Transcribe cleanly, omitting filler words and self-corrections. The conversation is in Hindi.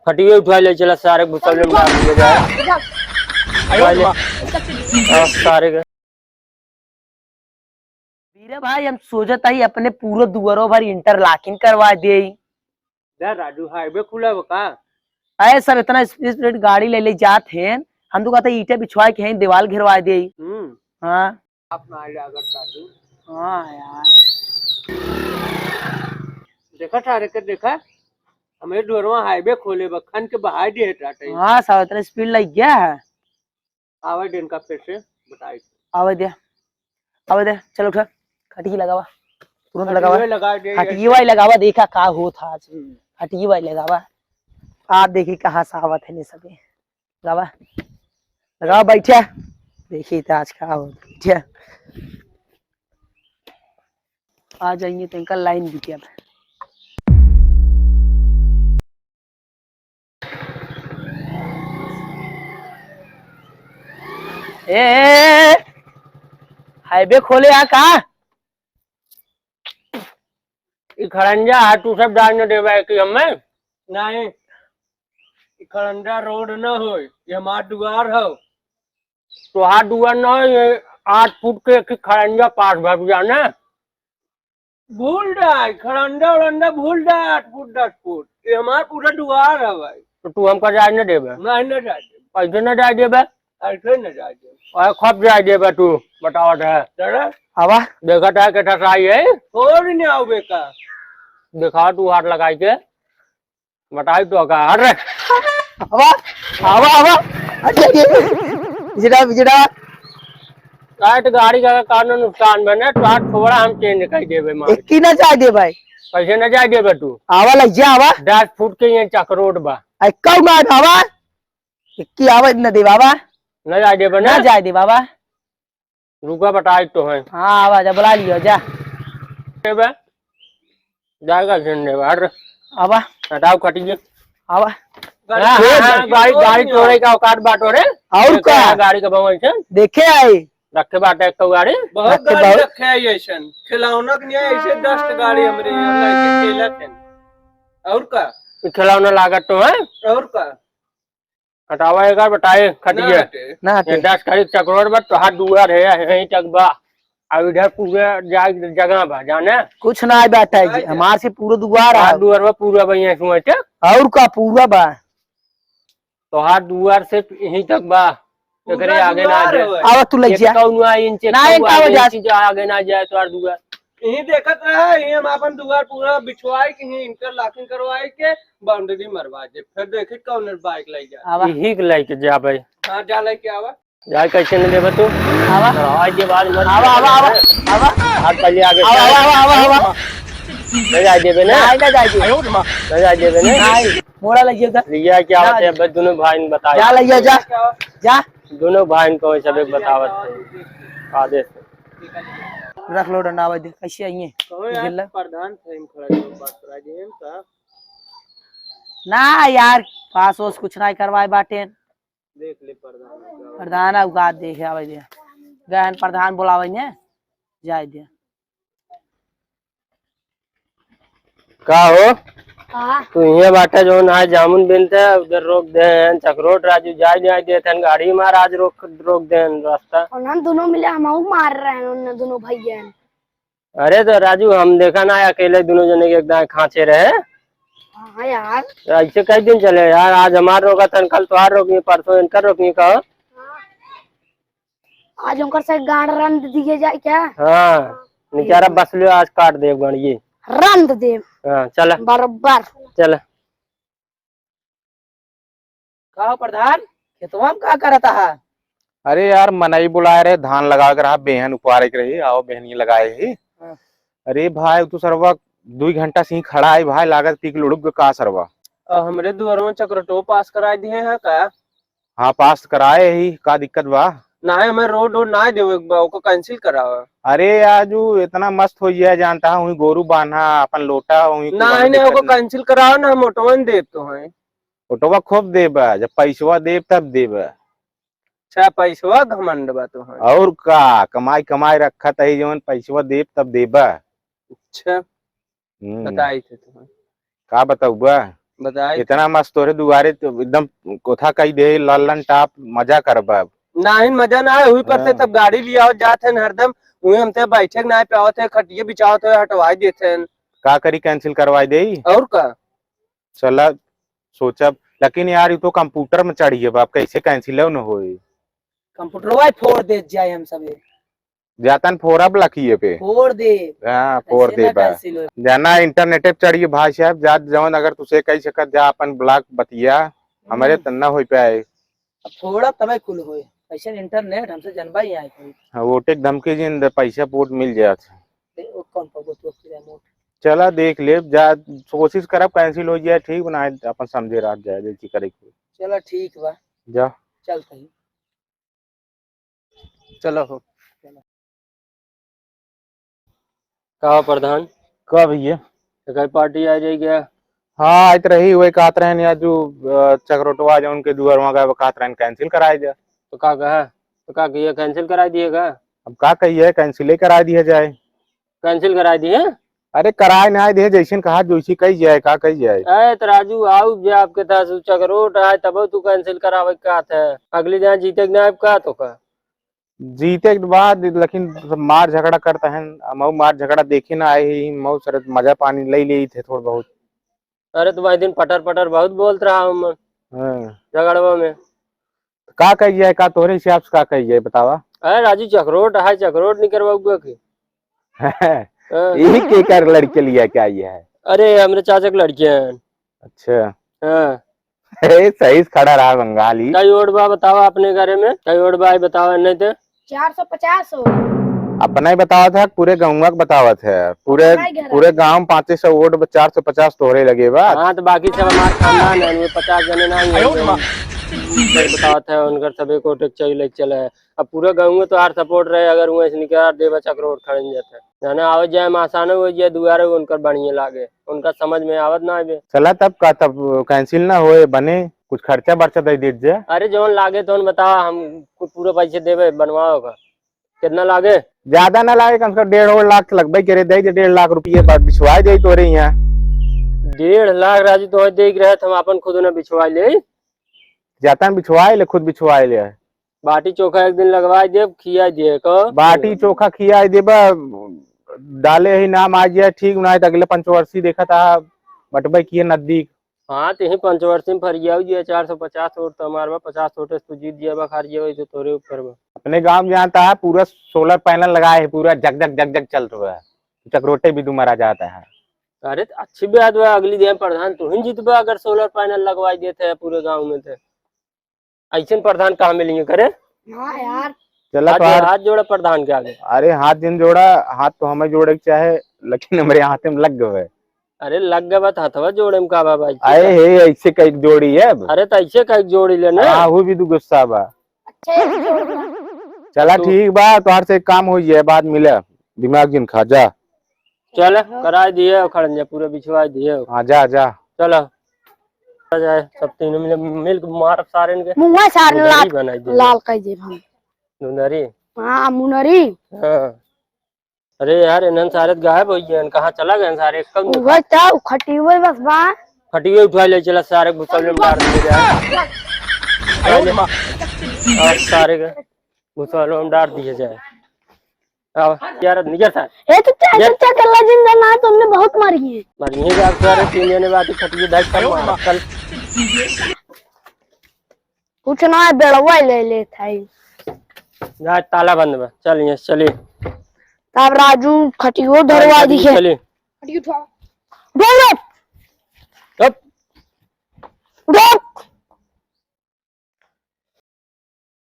फटिए उठा ले चला सारे घुसल में डाल दिया जाए सारे के। वीरे भाई हम सोचत ही अपने पूरे दुआरों भर इंटरलॉकिंग करवा दे। राजू हाईवे खुला का? अरे सब इतना स्पीड गाड़ी ले जात हैं, हम तो कहते ईटे बिछवा के हैं दीवार घेरवा दे। हाँ राजू हाँ यार देखा थारे के देखा हमें डोरवा हाईवे खोले बखन के बहाई दे टाटे। हाँ सब इतना स्पीड लग गया है। आवे दिन का फिर से बताई आवे दे चलो उठा खटिया लगावा तुरंत लगावा लगा दे खटिया वाली लगावा देखा का हो था आज खटिया वाली लगावा आप देखी कहाँ सावत है नहीं सके लगावा लगावा बैठे देखिए तो आज का हो बैठे आ जाएंगे तो इनका लाइन भी क्या ए हाईवे खोले यहाँ कहा खड़ंजा है तू सब डालने देवे कि हमें नहीं खड़ंजा रोड न हो ये हमार दुआर हो तो हाथ दुआर न हो ये 8 फुट के खड़ंजा पास भाग जाना भूल जाए खड़ंजा उड़ंजा भूल जाए 8 फुट 10 फुट ये हमार पूरा दुआर है भाई। तो तू हमका जाए न देवे नहीं न जाए पैसे न जाए देवे ऐसे न जाए और खप जाए देवे तू बतावत है चल हवा देखा था के ठसाई है और नहीं आओ बेका दिखा तू हाथ लगाई के बताई तो का हट रे हवा हवा हवा अच्छा बिजड़ा बिजड़ा काट गाड़ी का कानून नुकसान बने तो हाथ थोड़ा हम चेंज कर देवे मार एक की ना जाए दे भाई पैसे न जाए देवे तू आवा लग जा आवा 10 फुट के ये चक रोड बा कौ ना बाबा एक की आवा न दे बाबा न जाए देवे ना जाए दे बाबा रुका बताई तो है हाँ आवा जा बुला लियो जा देवे जाएगा झंडे हट रे आवा हटाओ कटिए आवा गाड़ी गाड़ी तोड़े का औकात बाटो रे और का गाड़ी का भवन से देखे आई रखे बाटे तो गाड़ी बहुत गाड़ी रखे है ऐसा खिलौना के नहीं ऐसे 10 गाड़ी हमरे यहाँ लेके खेलत है और का खिलौना लागत तो है और का हटावा एक बताए खटिए ना 10 तारीख चक्रोड़ बट तो हाथ दुआर है यहीं तक बा अब इधर पूरे जगह बा जाने कुछ ना है बैठा है जी हमारे से पूरा दुआर हाथ दुआर में पूरा बहिया सुमटे और का पूरा बा तो हाथ दुआर से यहीं तक बा एकरे आगे ना जाए आवा तू लग जा कौन इंच ना आगे ना जाए तो दुआर यही देखत रहे हम अपन दुआर पूरा बिछवाए के यही इंटरलॉकिंग करवाए के बाउंड्री मरवा दे फिर देखित कौन बाइक ले जा यही के लेके जा भाई हां जा लेके आवा जा कैसे न देबे तू आवा आज के बाद मत आवा आवा आवा आवा हाथ पहले आगे आवा आवा आवा आवा ले जा देबे ना ना जाए दे ले जा देबे ना नहीं मोड़ा लगिए उधर लिया क्या होता है बस दोनों भाई ने बताया जा लगिए जा जा दोनों भाई को सब एक बतावत आदेश रख लो डंडा आवा दे कैसे आइए प्रधान थे हम खड़ा बात करा दे हम का ना यार पास ओस कुछ ना करवाए बाटे देख ले प्रधान प्रधान अवकात देखे आवे दे गहन प्रधान बुलावे ने जाए दे का हो हाँ तू ये बाटा जो ना जामुन बिनते उधर रोक दे चक्रोट राजू जाए दे गाड़ी मार आज रोक दे रास्ता और ना दोनों मिले हम मार रहे हैं उन दोनों भैया। अरे तो राजू हम देखा ना अकेले दोनों जने के एकदम खांचे रहे हाँ यार ऐसे कई दिन चले यार आज हमार रोका था कल तुहार रोकनी परसों इनका रोकनी कहो आज उनकर से गाड़ रन दिए जाए क्या हाँ निचारा बस लियो आज काट दे गणिए रन दे हाँ चल बराबर चल कहो प्रधान खेतवा में का करता है अरे यार मनाई बुलाए रहे धान लगा कर रहा बेहन उपवारे के रही आओ बेहनी लगाए ही अरे भाई तू सरवा 2 घंटा से ही खड़ा है भाई लागत पीक लुड़ुक का सरवा हमरे दुआर में चक्रटो पास करा दिए हैं का हाँ पास कराए ही का दिक्कत बा ना हमें रोड ना देवे को कैंसिल करावा अरे याजू इतना मस्त हो गया जानता हूँ गोरू बांधा अपन लोटा ना को कैंसिल कराओ ना हम ऑटोवन देव तो है ऑटोवा खूब देब जब पैसवा देब तब देब अच्छा पैसवा घमंड बा तो है और का कमाई कमाई रखा तही जवन पैसवा देब तब देब अच्छा बताई थे तुम्हें का बताऊ बा बताए इतना मस्त तोरे दुआरे तो एकदम कोथा कही दे ललन टाप मजा कर बाब। नहीं मजा ना है हुई पर से तब गाड़ी लिया जाते हैं हरदम वही हमसे बैठे ना पे थे खटिए बिछाओ थे हटवाई देते हैं का करी कैंसिल करवाई दे। और का चला सोचब लेकिन यार ये तो कंप्यूटर में चढ़ी है बाप कैसे कैंसिल न हो। कंप्यूटर वाई फोड़ दे जाए हम सब जातन फोरब लखिए पे फोड़ दे हाँ फोर कैसे दे ना बा कैंसिल हो। जाना इंटरनेट पे चढ़िए भाई साहब जा जवन अगर तुसे कही सकत जा अपन ब्लॉक बतिया हमारे तन्ना हो पाए अब फोड़ा तबे कुल होए ऐसे इंटरनेट हमसे जनबा ही आए कोई वोटे धमकी जिन पैसा पोट मिल जात। कौन पगो तो रिमोट चला देख ले जा कोशिश करब कैंसिल हो जाए ठीक बनाए अपन समझे रात जाए जैसी करे के। चलो ठीक बा जा चलते ही चलो हो कहा प्रधान कब ये कहीं पार्टी आ जाएगी क्या हाँ इत रही वही कहत रहे या जो चक्रोटवा जो उनके दुआर वहाँ गए कहत रहे कैंसिल कराया जाए। तो का कहा तो का किया कैंसिल करा दिएगा अब का कहिए कैंसिल ही करा दिया जाए। कैंसिल करा दिए अरे कराए ना दे जैसे कहा जैसी कही जाए का कही जाए। अरे तो राजू आओ जे आपके पास चक्रोट है तब तू कैंसिल करावे का था अगली जहाँ जीते ना का तो का जीते के बाद लेकिन मार झगड़ा करता है मऊ मार झगड़ा देखे ना आए ही मऊ सर मजा पानी ले ली थे थोड़ा बहुत। अरे तुम्हारे दिन पटर पटर बहुत बोलत रहा हूँ हाँ। झगड़वा में का कही जाए का तोरे हिसाब से का कही जाए बतावा। अरे राजू चक्रोट है चक्रोट नहीं करवाऊंगा की यही के कर लड़के लिया क्या ये है। अरे हमरे चाचा की लड़कियां हैं अच्छा हाँ सही से खड़ा रहा बंगाली। कई ओडबा बताओ अपने घरे में कई ओडबा बताओ नहीं थे 450 हो अपना ही बतावा था पूरे गाँव का बतावा था पूरे गाँव 500 वोट 450 तोहरे लगे बा। हाँ तो बाकी सब हमारे खानदान है उनमें 50 जने नहीं बताओ था उनका सभी को चले चले अब पूरे गाँव में तो हर सपोर्ट रहे अगर वहाँ से निकल देवा चक्रोट खड़े जाते जाना आवत जाए आसान हो जाए दुआरे उनकर बढ़िया लागे उनका समझ में आवत ना आवे। चला तब का तब कैंसिल ना होए बने कुछ खर्चा बर्चा दे दीजिए। अरे जौन लागे तो बताओ हम कुछ पूरे पैसे देवे बनवाओगा कितना लागे ज्यादा ना लागे कम से कम 1.5 लाख लगभग करे दे 1.5 लाख रुपये बिछवा दे तोरे यहाँ 1.5 लाख राजू तो देख रहे हम अपन खुद ने बिछवा ले जाता बिछवाए ले खुद बिछवाए ले बाटी चोखा एक दिन लगवा दे खिया दिए को बाटी चोखा खिया देबा डाले ही नाम आ गया ठीक ना अगले पंचवर्षी देखा था बटबे किए नजदीक। हाँ तो ही पंचवर्षी में फरिया जी 450 वोट तो हमारे 50 वोट तू जीत जाए खार जाए तो तोरे ऊपर में अपने गांव में जानता है पूरा सोलर पैनल लगाए है पूरा जग जग जग जग चल रहा है चक्रोटे भी तुम्हारा जाता है। अरे अच्छी बात हुआ अगली दिन प्रधान तू ही जीतबा अगर सोलर पैनल लगवाई देते हैं पूरे गाँव में थे ऐसे प्रधान कहाँ मिलेंगे करे हाँ यार चला हाथ जोड़ा प्रधान के आगे। अरे हाथ जिन जोड़ा हाथ तो हमें जोड़े के चाहे लेकिन हमारे हाथ में लग गए। अरे लग गया बात हथवा जोड़े में का भाई अरे हे ऐसे कई जोड़ी है अरे तो ऐसे कई जोड़ी लेना हाँ वो भी तू गुस्सा बा। अच्छा ये भी जोड़ दो। चला ठीक बा तोहर से काम हो जाए बाद मिले दिमाग जिन खा जा चल करा दिए और खड़न जा पूरे बिछवा दिए हाँ जा जा चलो जाए सब तीनों मिल मार सारे इनके मुंगा सारने लाल बनाई दे लाल कह दे हम दुनरी हाँ मुनरी हाँ अरे यार इन्हन सारे गायब हो गए कहाँ चला गए सारे कब उगा ता खटी हुई बस बा फटी हुई उठा ले चला सारे भूसौले में डाल दिए जाए और सारे भूसौले में डाल दिए जाए अब यार निकल था ए तो क्या कल्ला जिंदा ना तुमने बहुत मारी है मरिए जा सारे 3 जने बात खटी धक कर मार कल कुछ ना बेड़वा ले ले था जा ताला बंद बा चल ये चली तब राजू खटियो धरवा दी है चली खटियो उठा बोलो